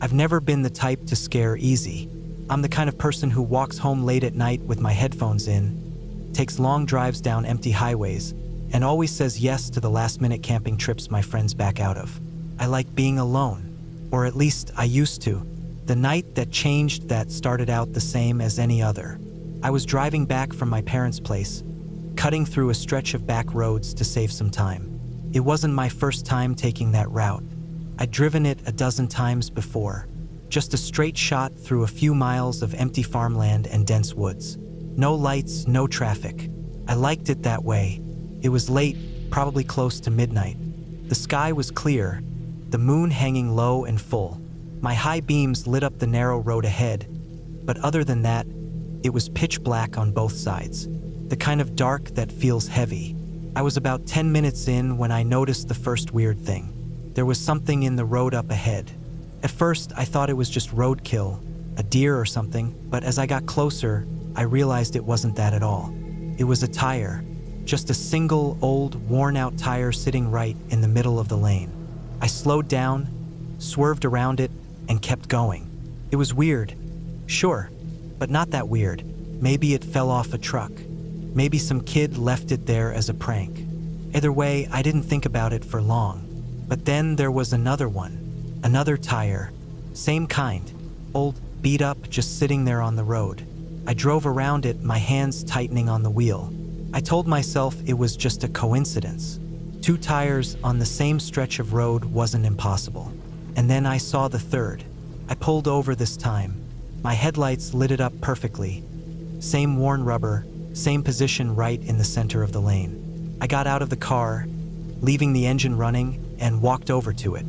I've never been the type to scare easy. I'm the kind of person who walks home late at night with my headphones in, takes long drives down empty highways, and always says yes to the last-minute camping trips my friends back out of. I like being alone, or at least I used to. The night that changed that started out the same as any other. I was driving back from my parents' place, cutting through a stretch of back roads to save some time. It wasn't my first time taking that route. I'd driven it a dozen times before. Just a straight shot through a few miles of empty farmland and dense woods. No lights, no traffic. I liked it that way. It was late, probably close to midnight. The sky was clear, the moon hanging low and full. My high beams lit up the narrow road ahead, but other than that, it was pitch black on both sides. The kind of dark that feels heavy. I was about 10 minutes in when I noticed the first weird thing. There was something in the road up ahead. At first, I thought it was just roadkill, a deer or something, but as I got closer, I realized it wasn't that at all. It was a tire, just a single old, worn-out tire sitting right in the middle of the lane. I slowed down, swerved around it, and kept going. It was weird, sure, but not that weird. Maybe it fell off a truck. Maybe some kid left it there as a prank. Either way, I didn't think about it for long. But then there was another one, another tire, same kind, old, beat up, just sitting there on the road. I drove around it, my hands tightening on the wheel. I told myself it was just a coincidence. 2 tires on the same stretch of road wasn't impossible. And then I saw the third. I pulled over this time. My headlights lit it up perfectly. Same worn rubber, same position right in the center of the lane. I got out of the car, leaving the engine running, and walked over to it.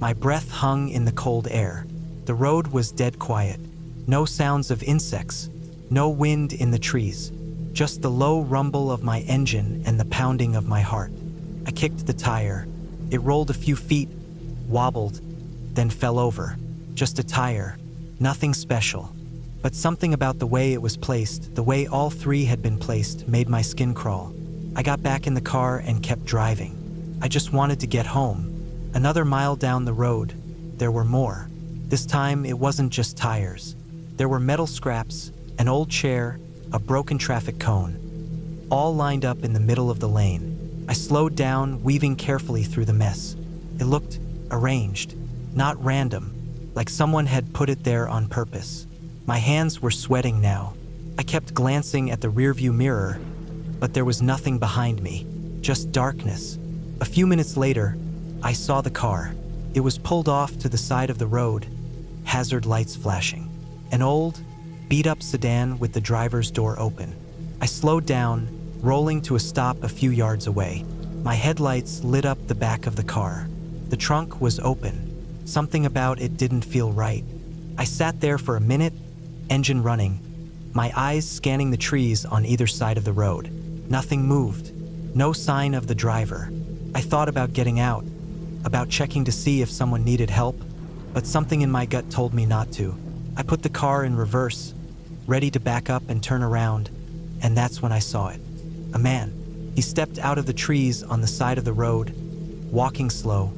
My breath hung in the cold air. The road was dead quiet. No sounds of insects, no wind in the trees, just the low rumble of my engine and the pounding of my heart. I kicked the tire. It rolled a few feet, wobbled, then fell over. Just a tire, nothing special. But something about the way it was placed, the way all 3 had been placed, made my skin crawl. I got back in the car and kept driving. I just wanted to get home. Another mile down the road, there were more. This time, it wasn't just tires. There were metal scraps, an old chair, a broken traffic cone, all lined up in the middle of the lane. I slowed down, weaving carefully through the mess. It looked arranged, not random, like someone had put it there on purpose. My hands were sweating now. I kept glancing at the rearview mirror, but there was nothing behind me, just darkness. A few minutes later, I saw the car. It was pulled off to the side of the road, hazard lights flashing. An old, beat-up sedan with the driver's door open. I slowed down, rolling to a stop a few yards away. My headlights lit up the back of the car. The trunk was open. Something about it didn't feel right. I sat there for a minute, engine running, my eyes scanning the trees on either side of the road. Nothing moved, no sign of the driver. I thought about getting out, about checking to see if someone needed help, but something in my gut told me not to. I put the car in reverse, ready to back up and turn around, and that's when I saw it. A man. He stepped out of the trees on the side of the road, walking slow,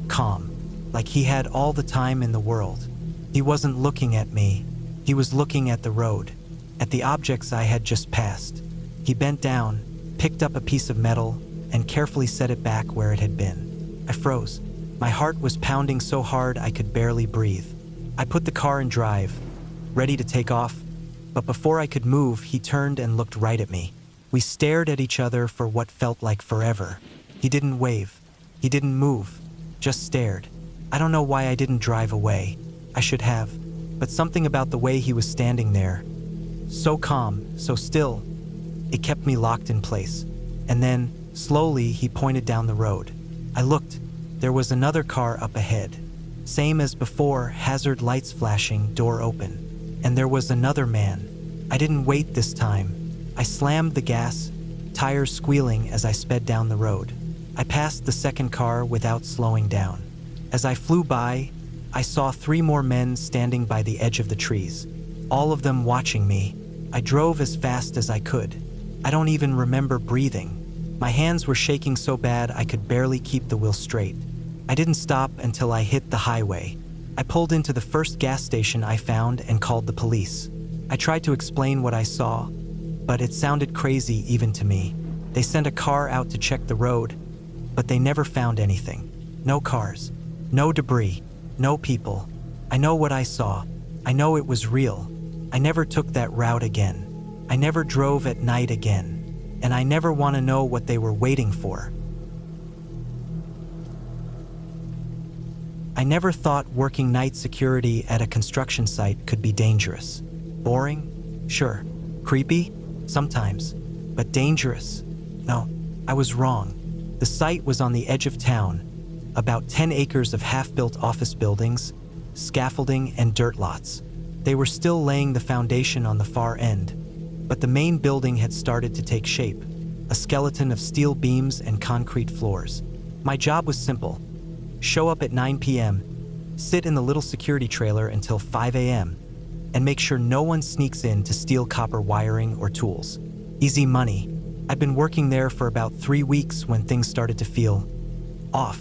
calm, like he had all the time in the world. He wasn't looking at me. He was looking at the road, at the objects I had just passed. He bent down, picked up a piece of metal, and carefully set it back where it had been. I froze. My heart was pounding so hard I could barely breathe. I put the car in drive, ready to take off, but before I could move, he turned and looked right at me. We stared at each other for what felt like forever. He didn't wave. He didn't move, just stared. I don't know why I didn't drive away. I should have, but something about the way he was standing there, so calm, so still, it kept me locked in place. And then, slowly, he pointed down the road. I looked. There was another car up ahead. Same as before, hazard lights flashing, door open. And there was another man. I didn't wait this time. I slammed the gas, tires squealing as I sped down the road. I passed the second car without slowing down. As I flew by, I saw 3 more men standing by the edge of the trees, all of them watching me. I drove as fast as I could. I don't even remember breathing. My hands were shaking so bad I could barely keep the wheel straight. I didn't stop until I hit the highway. I pulled into the first gas station I found and called the police. I tried to explain what I saw, but it sounded crazy even to me. They sent a car out to check the road, but they never found anything. No cars, no debris, no people. I know what I saw. I know it was real. I never took that route again. I never drove at night again. And I never want to know what they were waiting for. I never thought working night security at a construction site could be dangerous. Boring? Sure. Creepy? Sometimes. But dangerous? No, I was wrong. The site was on the edge of town, about 10 acres of half-built office buildings, scaffolding, and dirt lots. They were still laying the foundation on the far end, but the main building had started to take shape, a skeleton of steel beams and concrete floors. My job was simple. Show up at 9 p.m., sit in the little security trailer until 5 a.m., and make sure no one sneaks in to steal copper wiring or tools. Easy money. I'd been working there for about 3 weeks when things started to feel off.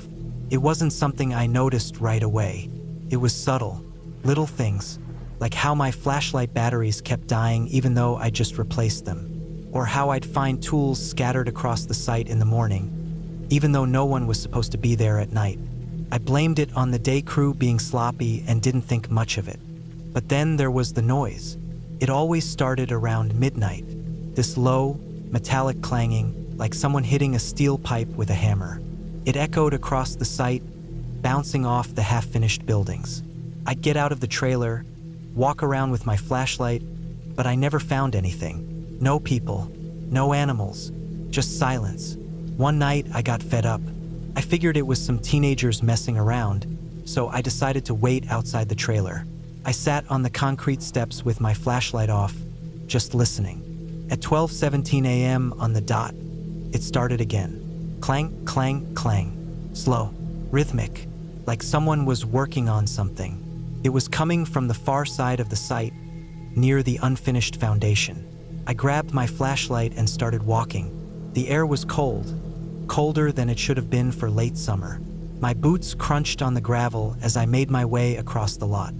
It wasn't something I noticed right away. It was subtle, little things, like how my flashlight batteries kept dying even though I just replaced them, or how I'd find tools scattered across the site in the morning, even though no one was supposed to be there at night. I blamed it on the day crew being sloppy and didn't think much of it. But then there was the noise. It always started around midnight, this low, metallic clanging, like someone hitting a steel pipe with a hammer. It echoed across the site, bouncing off the half-finished buildings. I'd get out of the trailer, walk around with my flashlight, but I never found anything. No people, no animals, just silence. One night, I got fed up. I figured it was some teenagers messing around, so I decided to wait outside the trailer. I sat on the concrete steps with my flashlight off, just listening. At 12:17 a.m. on the dot, it started again. Clang, clang, clang. Slow, rhythmic, like someone was working on something. It was coming from the far side of the site, near the unfinished foundation. I grabbed my flashlight and started walking. The air was cold, colder than it should have been for late summer. My boots crunched on the gravel as I made my way across the lot.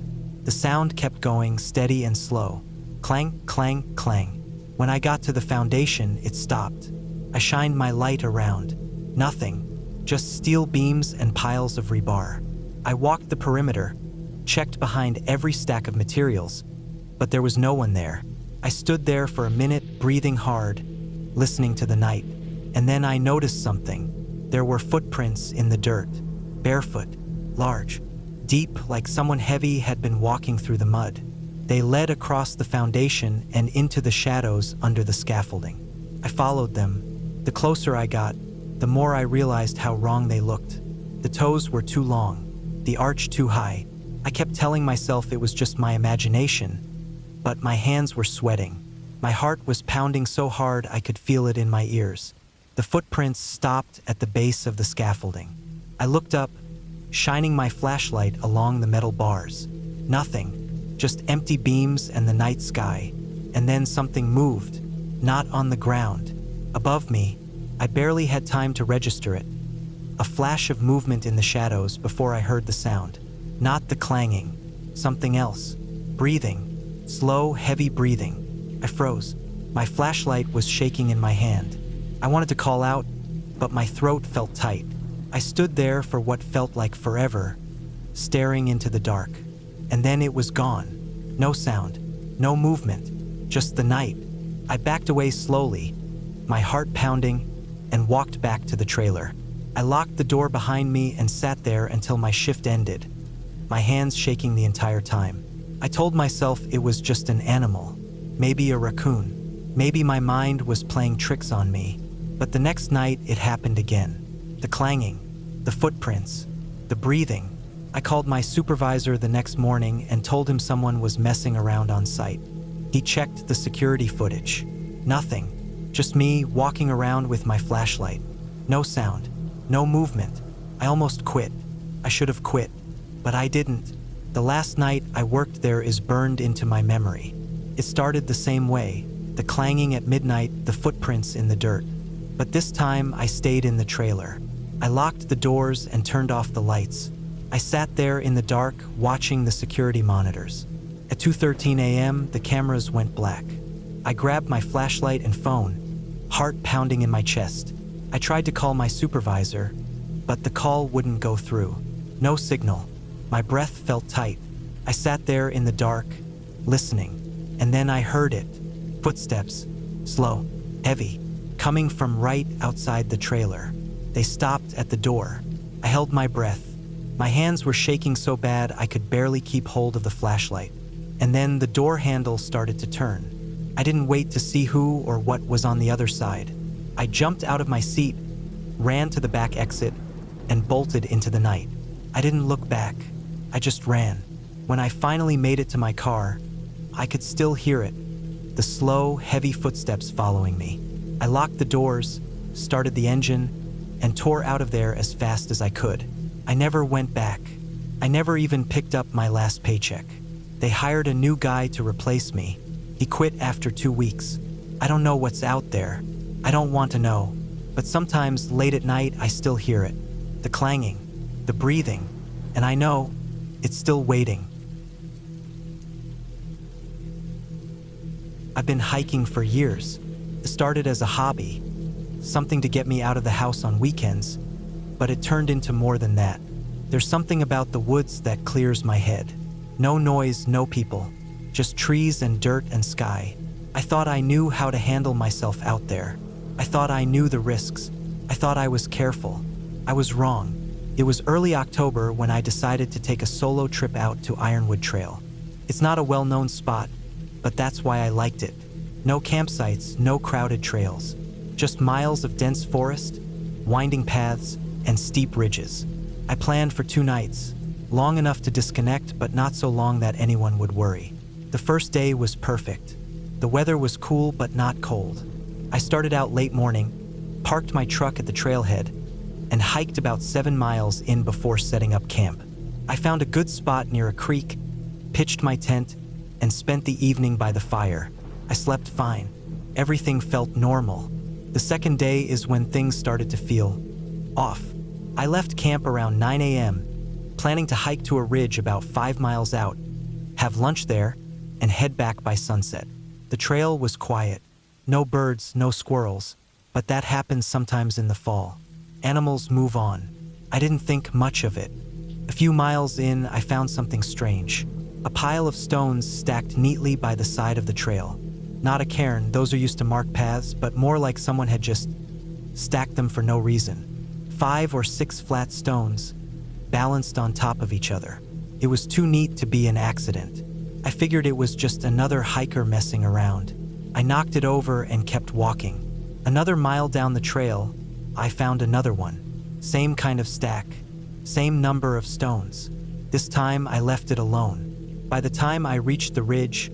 The sound kept going, steady and slow. Clang, clang, clang. When I got to the foundation, it stopped. I shined my light around. Nothing, just steel beams and piles of rebar. I walked the perimeter, checked behind every stack of materials, but there was no one there. I stood there for a minute, breathing hard, listening to the night. And then I noticed something. There were footprints in the dirt, barefoot, large, deep, like someone heavy had been walking through the mud. They led across the foundation and into the shadows under the scaffolding. I followed them. The closer I got, the more I realized how wrong they looked. The toes were too long, the arch too high. I kept telling myself it was just my imagination, but my hands were sweating. My heart was pounding so hard I could feel it in my ears. The footprints stopped at the base of the scaffolding. I looked up, shining my flashlight along the metal bars. Nothing, just empty beams and the night sky. And then something moved, not on the ground. Above me, I barely had time to register it. A flash of movement in the shadows before I heard the sound. Not the clanging, something else. Breathing, slow, heavy breathing. I froze. My flashlight was shaking in my hand. I wanted to call out, but my throat felt tight. I stood there for what felt like forever, staring into the dark. And then it was gone. No sound, no movement, just the night. I backed away slowly, my heart pounding, and walked back to the trailer. I locked the door behind me and sat there until my shift ended, my hands shaking the entire time. I told myself it was just an animal, maybe a raccoon. Maybe my mind was playing tricks on me. But the next night, it happened again. The clanging, the footprints, the breathing. I called my supervisor the next morning and told him someone was messing around on site. He checked the security footage. Nothing, just me walking around with my flashlight. No sound, no movement. I almost quit. I should have quit, but I didn't. The last night I worked there is burned into my memory. It started the same way, the clanging at midnight, the footprints in the dirt. But this time I stayed in the trailer. I locked the doors and turned off the lights. I sat there in the dark, watching the security monitors. At 2:13 a.m., the cameras went black. I grabbed my flashlight and phone, heart pounding in my chest. I tried to call my supervisor, but the call wouldn't go through. No signal. My breath felt tight. I sat there in the dark, listening, and then I heard it. Footsteps, slow, heavy, coming from right outside the trailer. They stopped at the door. I held my breath. My hands were shaking so bad I could barely keep hold of the flashlight. And then the door handle started to turn. I didn't wait to see who or what was on the other side. I jumped out of my seat, ran to the back exit, and bolted into the night. I didn't look back. I just ran. When I finally made it to my car, I could still hear it, the slow, heavy footsteps following me. I locked the doors, started the engine, and tore out of there as fast as I could. I never went back. I never even picked up my last paycheck. They hired a new guy to replace me. He quit after 2 weeks. I don't know what's out there. I don't want to know. But sometimes late at night, I still hear it. The clanging, the breathing, and I know it's still waiting. I've been hiking for years. It started as a hobby, something to get me out of the house on weekends, but it turned into more than that. There's something about the woods that clears my head. No noise, no people, just trees and dirt and sky. I thought I knew how to handle myself out there. I thought I knew the risks. I thought I was careful. I was wrong. It was early October when I decided to take a solo trip out to Ironwood Trail. It's not a well-known spot, but that's why I liked it. No campsites, no crowded trails. Just miles of dense forest, winding paths, and steep ridges. I planned for 2 nights, long enough to disconnect but not so long that anyone would worry. The first day was perfect. The weather was cool but not cold. I started out late morning, parked my truck at the trailhead, and hiked about 7 miles in before setting up camp. I found a good spot near a creek, pitched my tent, and spent the evening by the fire. I slept fine. Everything felt normal. The second day is when things started to feel off. I left camp around 9 a.m., planning to hike to a ridge about 5 miles out, have lunch there, and head back by sunset. The trail was quiet. No birds, no squirrels, but that happens sometimes in the fall. Animals move on. I didn't think much of it. A few miles in, I found something strange. A pile of stones stacked neatly by the side of the trail. Not a cairn, those are used to mark paths, but more like someone had just stacked them for no reason. 5 or 6 flat stones, balanced on top of each other. It was too neat to be an accident. I figured it was just another hiker messing around. I knocked it over and kept walking. Another mile down the trail, I found another one. Same kind of stack, same number of stones. This time I left it alone. By the time I reached the ridge,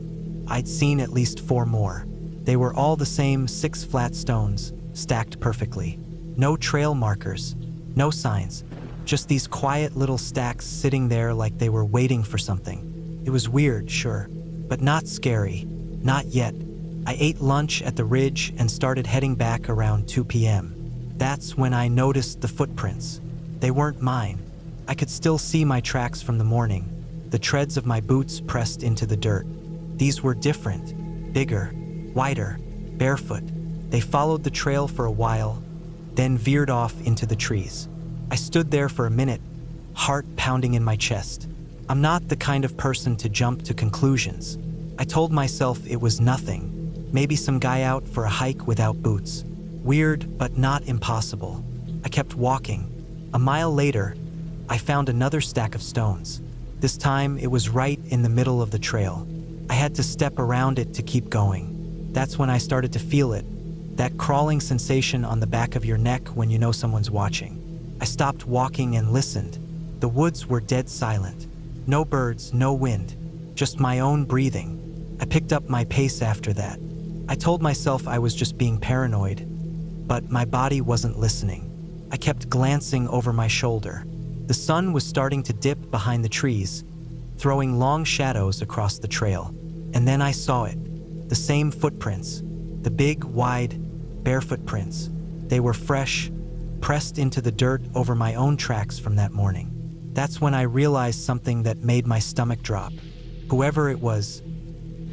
I'd seen at least 4 more. They were all the same 6 flat stones, stacked perfectly. No trail markers, no signs, just these quiet little stacks sitting there like they were waiting for something. It was weird, sure, but not scary, not yet. I ate lunch at the ridge and started heading back around 2 p.m. That's when I noticed the footprints. They weren't mine. I could still see my tracks from the morning, the treads of my boots pressed into the dirt. These were different, bigger, wider, barefoot. They followed the trail for a while, then veered off into the trees. I stood there for a minute, heart pounding in my chest. I'm not the kind of person to jump to conclusions. I told myself it was nothing, maybe some guy out for a hike without boots. Weird, but not impossible. I kept walking. A mile later, I found another stack of stones. This time, it was right in the middle of the trail. I had to step around it to keep going. That's when I started to feel it, that crawling sensation on the back of your neck when you know someone's watching. I stopped walking and listened. The woods were dead silent. No birds, no wind, just my own breathing. I picked up my pace after that. I told myself I was just being paranoid, but my body wasn't listening. I kept glancing over my shoulder. The sun was starting to dip behind the trees, throwing long shadows across the trail. And then I saw it, the same footprints, the big, wide, barefoot prints. They were fresh, pressed into the dirt over my own tracks from that morning. That's when I realized something that made my stomach drop. Whoever it was,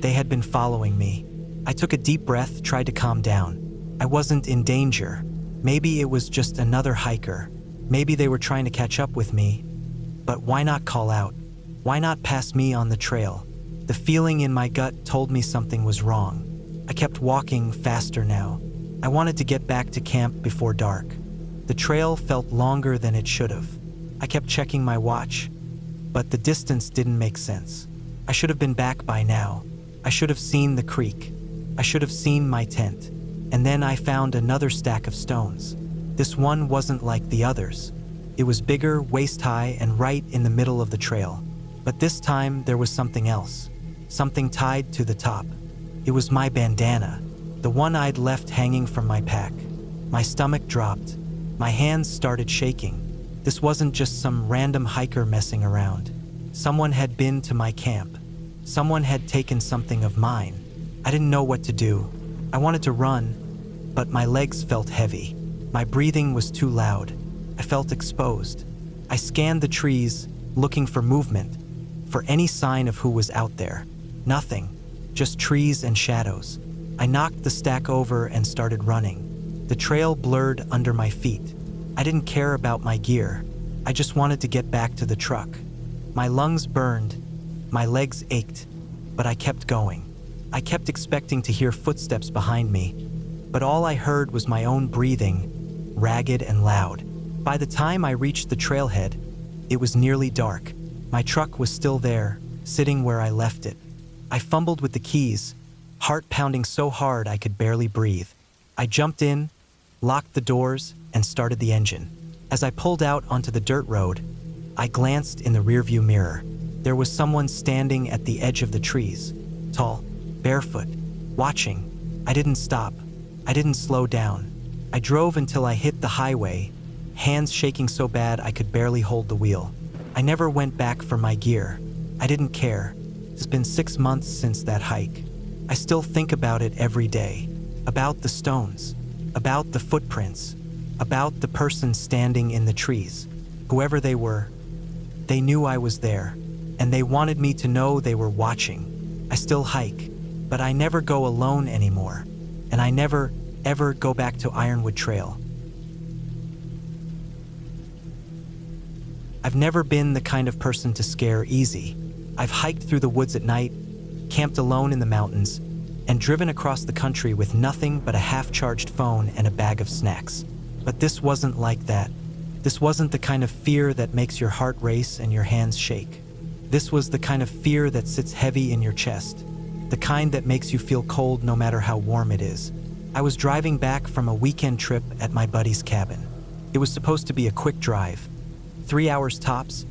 they had been following me. I took a deep breath, tried to calm down. I wasn't in danger. Maybe it was just another hiker. Maybe they were trying to catch up with me. But why not call out? Why not pass me on the trail? The feeling in my gut told me something was wrong. I kept walking faster now. I wanted to get back to camp before dark. The trail felt longer than it should have. I kept checking my watch, but the distance didn't make sense. I should have been back by now. I should have seen the creek. I should have seen my tent. And then I found another stack of stones. This one wasn't like the others. It was bigger, waist-high, and right in the middle of the trail. But this time there was something else. Something tied to the top. It was my bandana, the one I'd left hanging from my pack. My stomach dropped. My hands started shaking. This wasn't just some random hiker messing around. Someone had been to my camp. Someone had taken something of mine. I didn't know what to do. I wanted to run, but my legs felt heavy. My breathing was too loud. I felt exposed. I scanned the trees, looking for movement, for any sign of who was out there. Nothing, just trees and shadows. I knocked the stack over and started running. The trail blurred under my feet. I didn't care about my gear. I just wanted to get back to the truck. My lungs burned. My legs ached, but I kept going. I kept expecting to hear footsteps behind me, but all I heard was my own breathing, ragged and loud. By the time I reached the trailhead, it was nearly dark. My truck was still there, sitting where I left it. I fumbled with the keys, heart pounding so hard I could barely breathe. I jumped in, locked the doors, and started the engine. As I pulled out onto the dirt road, I glanced in the rearview mirror. There was someone standing at the edge of the trees, tall, barefoot, watching. I didn't stop. I didn't slow down. I drove until I hit the highway, hands shaking so bad I could barely hold the wheel. I never went back for my gear. I didn't care. It's been 6 months since that hike. I still think about it every day. About the stones, about the footprints, about the person standing in the trees. Whoever they were, they knew I was there, and they wanted me to know they were watching. I still hike, but I never go alone anymore, and I never, ever go back to Ironwood Trail. I've never been the kind of person to scare easy. I've hiked through the woods at night, camped alone in the mountains, and driven across the country with nothing but a half-charged phone and a bag of snacks. But this wasn't like that. This wasn't the kind of fear that makes your heart race and your hands shake. This was the kind of fear that sits heavy in your chest, the kind that makes you feel cold no matter how warm it is. I was driving back from a weekend trip at my buddy's cabin. It was supposed to be a quick drive, 3 hours tops,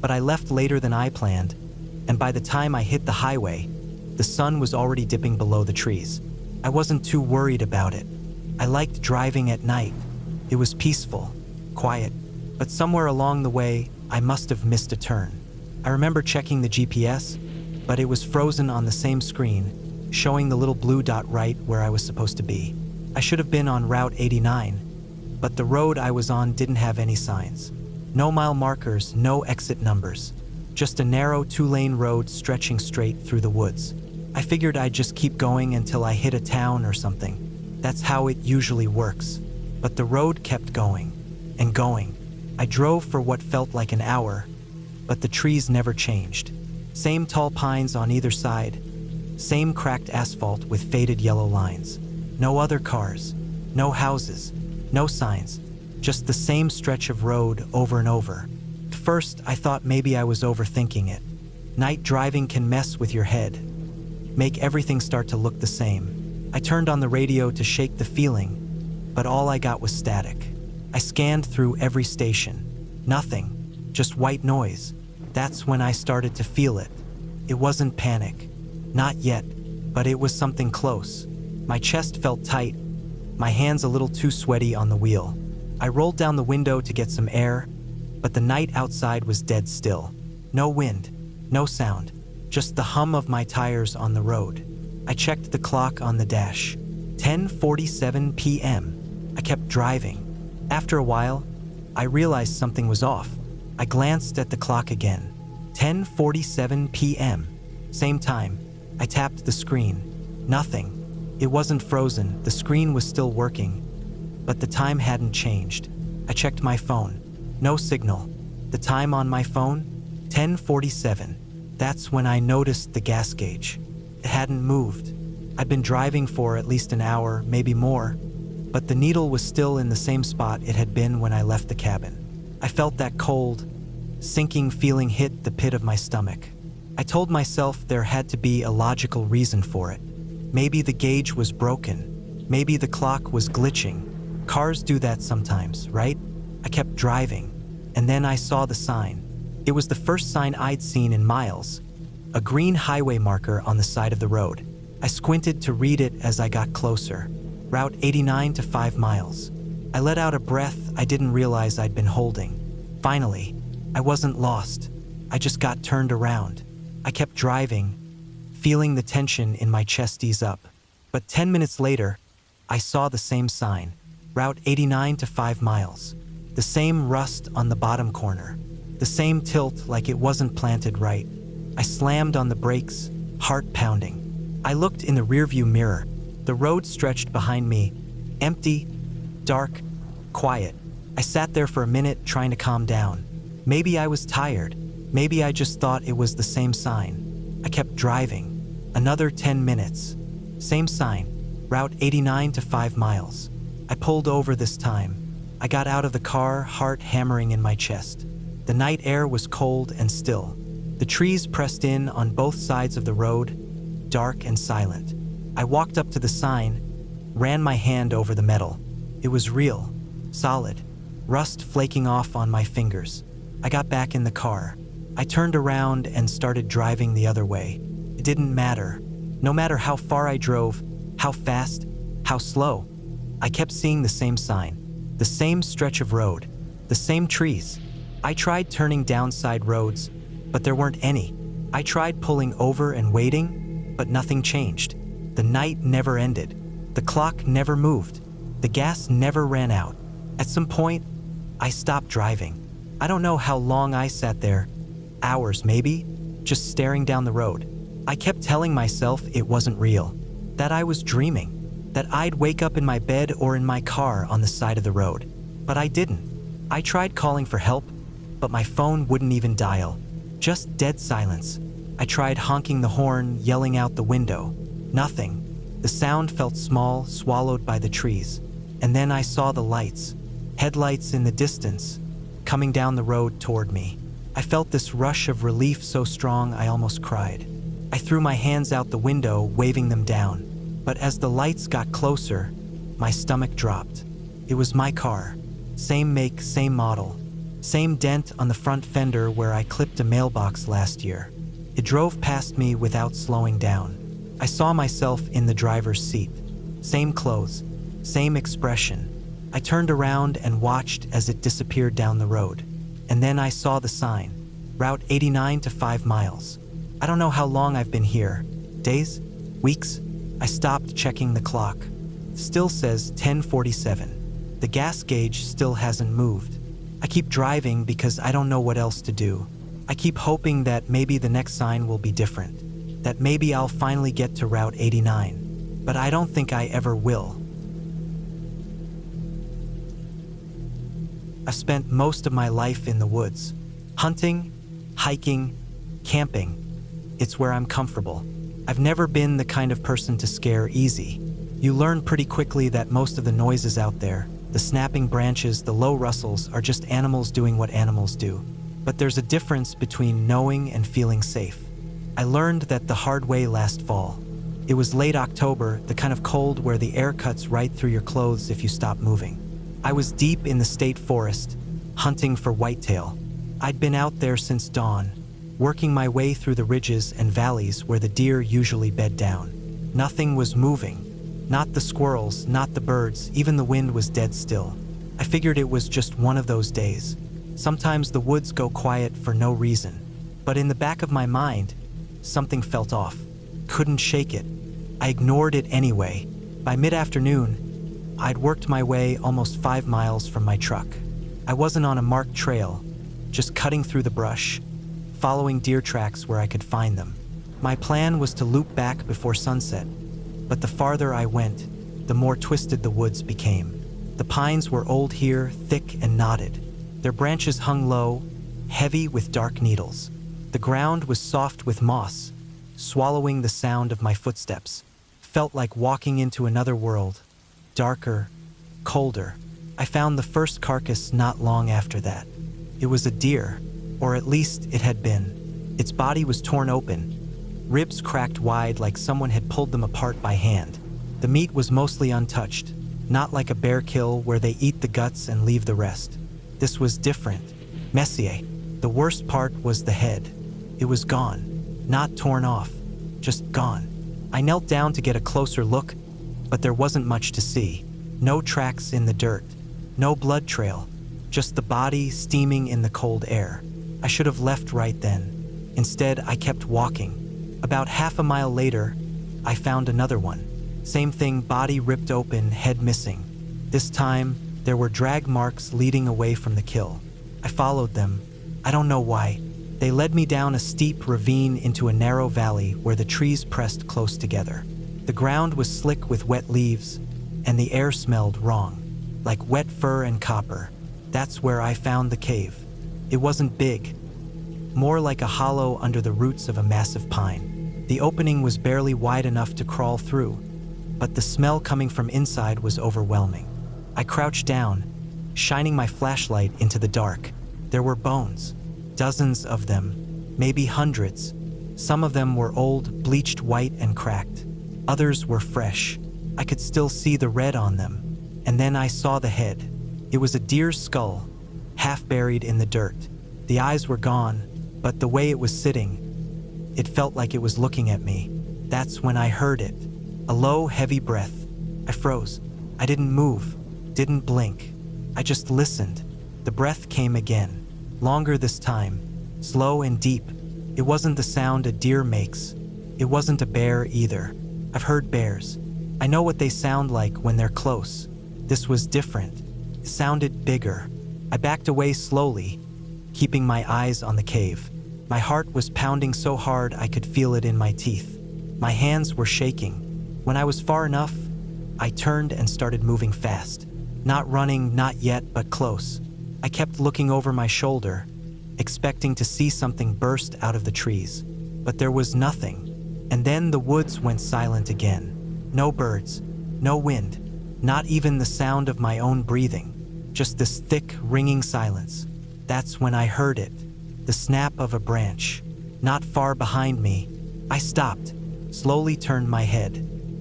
but I left later than I planned, and by the time I hit the highway, the sun was already dipping below the trees. I wasn't too worried about it. I liked driving at night. It was peaceful, quiet, but somewhere along the way, I must have missed a turn. I remember checking the GPS, but it was frozen on the same screen, showing the little blue dot right where I was supposed to be. I should have been on Route 89, but the road I was on didn't have any signs. No mile markers, no exit numbers. Just a narrow 2-lane road stretching straight through the woods. I figured I'd just keep going until I hit a town or something. That's how it usually works. But the road kept going and going. I drove for what felt like an hour, but the trees never changed. Same tall pines on either side, same cracked asphalt with faded yellow lines. No other cars, no houses, no signs, just the same stretch of road over and over. At first, I thought maybe I was overthinking it. Night driving can mess with your head, make everything start to look the same. I turned on the radio to shake the feeling, but all I got was static. I scanned through every station. Nothing, just white noise. That's when I started to feel it. It wasn't panic. Not yet, but it was something close. My chest felt tight, my hands a little too sweaty on the wheel. I rolled down the window to get some air, but the night outside was dead still. No wind, no sound, just the hum of my tires on the road. I checked the clock on the dash. 10:47 p.m. I kept driving. After a while, I realized something was off. I glanced at the clock again. 10:47 p.m. Same time. I tapped the screen. Nothing. It wasn't frozen, the screen was still working, but the time hadn't changed. I checked my phone. No signal. The time on my phone? 10:47. That's when I noticed the gas gauge. It hadn't moved. I'd been driving for at least an hour, maybe more, but the needle was still in the same spot it had been when I left the cabin. I felt that cold, sinking feeling hit the pit of my stomach. I told myself there had to be a logical reason for it. Maybe the gauge was broken. Maybe the clock was glitching. Cars do that sometimes, right? I kept driving, and then I saw the sign. It was the first sign I'd seen in miles. A green highway marker on the side of the road. I squinted to read it as I got closer. Route 89 to 5 miles. I let out a breath I didn't realize I'd been holding. Finally, I wasn't lost. I just got turned around. I kept driving, feeling the tension in my chest ease up. But 10 minutes later, I saw the same sign. Route 89 to 5 miles. The same rust on the bottom corner. The same tilt like it wasn't planted right. I slammed on the brakes, heart pounding. I looked in the rearview mirror. The road stretched behind me, empty, dark, quiet. I sat there for a minute trying to calm down. Maybe I was tired. Maybe I just thought it was the same sign. I kept driving. Another 10 minutes. Same sign. Route 89 to 5 miles. I pulled over this time. I got out of the car, heart hammering in my chest. The night air was cold and still. The trees pressed in on both sides of the road, dark and silent. I walked up to the sign, ran my hand over the metal. It was real, solid, rust flaking off on my fingers. I got back in the car. I turned around and started driving the other way. It didn't matter. No matter how far I drove, how fast, how slow, I kept seeing the same sign, the same stretch of road, the same trees. I tried turning downside roads, but there weren't any. I tried pulling over and waiting, but nothing changed. The night never ended. The clock never moved. The gas never ran out. At some point, I stopped driving. I don't know how long I sat there, hours maybe, just staring down the road. I kept telling myself it wasn't real, that I was dreaming, that I'd wake up in my bed or in my car on the side of the road. But I didn't. I tried calling for help, but my phone wouldn't even dial. Just dead silence. I tried honking the horn, yelling out the window. Nothing. The sound felt small, swallowed by the trees. And then I saw the lights, headlights in the distance, coming down the road toward me. I felt this rush of relief so strong I almost cried. I threw my hands out the window, waving them down. But as the lights got closer, my stomach dropped. It was my car. Same make, same model. Same dent on the front fender where I clipped a mailbox last year. It drove past me without slowing down. I saw myself in the driver's seat. Same clothes, same expression. I turned around and watched as it disappeared down the road. And then I saw the sign, Route 89 to 5 miles. I don't know how long I've been here. Days? Weeks? I stopped checking the clock. Still says 10:47. The gas gauge still hasn't moved. I keep driving because I don't know what else to do. I keep hoping that maybe the next sign will be different, that maybe I'll finally get to Route 89, but I don't think I ever will. I've spent most of my life in the woods, hunting, hiking, camping. It's where I'm comfortable. I've never been the kind of person to scare easy. You learn pretty quickly that most of the noises out there, the snapping branches, the low rustles, are just animals doing what animals do. But there's a difference between knowing and feeling safe. I learned that the hard way last fall. It was late October, the kind of cold where the air cuts right through your clothes if you stop moving. I was deep in the state forest, hunting for whitetail. I'd been out there since dawn, working my way through the ridges and valleys where the deer usually bed down. Nothing was moving. Not the squirrels, not the birds, even the wind was dead still. I figured it was just one of those days. Sometimes the woods go quiet for no reason. But in the back of my mind, something felt off. Couldn't shake it. I ignored it anyway. By mid-afternoon, I'd worked my way almost 5 miles from my truck. I wasn't on a marked trail, just cutting through the brush, following deer tracks where I could find them. My plan was to loop back before sunset, but the farther I went, the more twisted the woods became. The pines were old here, thick and knotted. Their branches hung low, heavy with dark needles. The ground was soft with moss, swallowing the sound of my footsteps. Felt like walking into another world, darker, colder. I found the first carcass not long after that. It was a deer, or at least it had been. Its body was torn open, ribs cracked wide like someone had pulled them apart by hand. The meat was mostly untouched, not like a bear kill where they eat the guts and leave the rest. This was different. Messier. The worst part was the head. It was gone. Not torn off, just gone. I knelt down to get a closer look, but there wasn't much to see. No tracks in the dirt, no blood trail, just the body steaming in the cold air. I should have left right then. Instead, I kept walking. About half a mile later, I found another one. Same thing, body ripped open, head missing. This time, there were drag marks leading away from the kill. I followed them. I don't know why. They led me down a steep ravine into a narrow valley where the trees pressed close together. The ground was slick with wet leaves, and the air smelled wrong, like wet fur and copper. That's where I found the cave. It wasn't big, more like a hollow under the roots of a massive pine. The opening was barely wide enough to crawl through, but the smell coming from inside was overwhelming. I crouched down, shining my flashlight into the dark. There were bones, dozens of them, maybe hundreds. Some of them were old, bleached white and cracked. Others were fresh. I could still see the red on them. And then I saw the head. It was a deer's skull, half buried in the dirt. The eyes were gone, but the way it was sitting, it felt like it was looking at me. That's when I heard it. A low, heavy breath. I froze. I didn't move, didn't blink. I just listened. The breath came again. Longer this time, slow and deep. It wasn't the sound a deer makes. It wasn't a bear either. I've heard bears. I know what they sound like when they're close. This was different. It sounded bigger. I backed away slowly, keeping my eyes on the cave. My heart was pounding so hard I could feel it in my teeth. My hands were shaking. When I was far enough, I turned and started moving fast. Not running, not yet, but close. I kept looking over my shoulder, expecting to see something burst out of the trees. But there was nothing. And then the woods went silent again. No birds, no wind, not even the sound of my own breathing. Just this thick, ringing silence. That's when I heard it. The snap of a branch. Not far behind me. I stopped, slowly turned my head.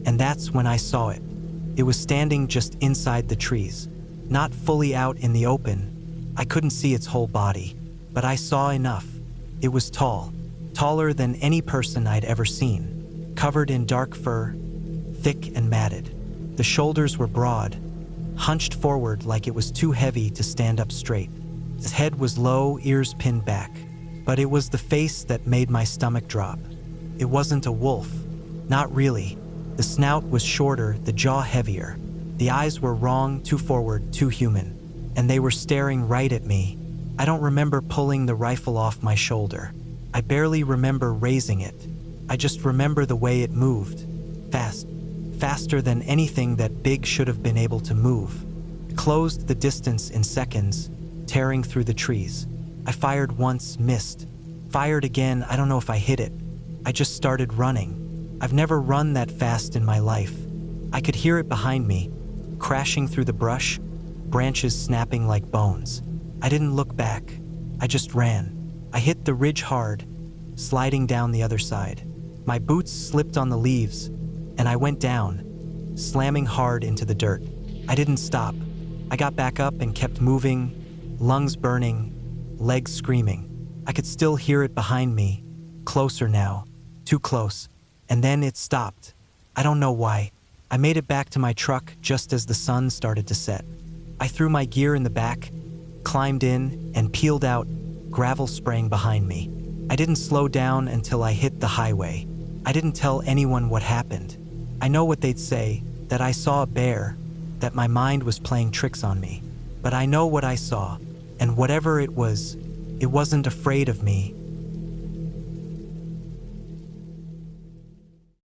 And that's when I saw it. It was standing just inside the trees. Not fully out in the open. I couldn't see its whole body, but I saw enough. It was tall, taller than any person I'd ever seen, covered in dark fur, thick and matted. The shoulders were broad, hunched forward like it was too heavy to stand up straight. His head was low, ears pinned back, but it was the face that made my stomach drop. It wasn't a wolf, not really. The snout was shorter, the jaw heavier. The eyes were wrong, too forward, too human. And they were staring right at me. I don't remember pulling the rifle off my shoulder. I barely remember raising it. I just remember the way it moved. Fast. Faster than anything that big should have been able to move. It closed the distance in seconds, tearing through the trees. I fired once, missed. Fired again, I don't know if I hit it. I just started running. I've never run that fast in my life. I could hear it behind me, crashing through the brush, branches snapping like bones. I didn't look back. I just ran. I hit the ridge hard, sliding down the other side. My boots slipped on the leaves, and I went down, slamming hard into the dirt. I didn't stop. I got back up and kept moving, lungs burning, legs screaming. I could still hear it behind me, closer now, too close, and then it stopped. I don't know why. I made it back to my truck just as the sun started to set. I threw my gear in the back, climbed in, and peeled out, gravel spraying behind me. I didn't slow down until I hit the highway. I didn't tell anyone what happened. I know what they'd say, that I saw a bear, that my mind was playing tricks on me. But I know what I saw, and whatever it was, It wasn't afraid of me.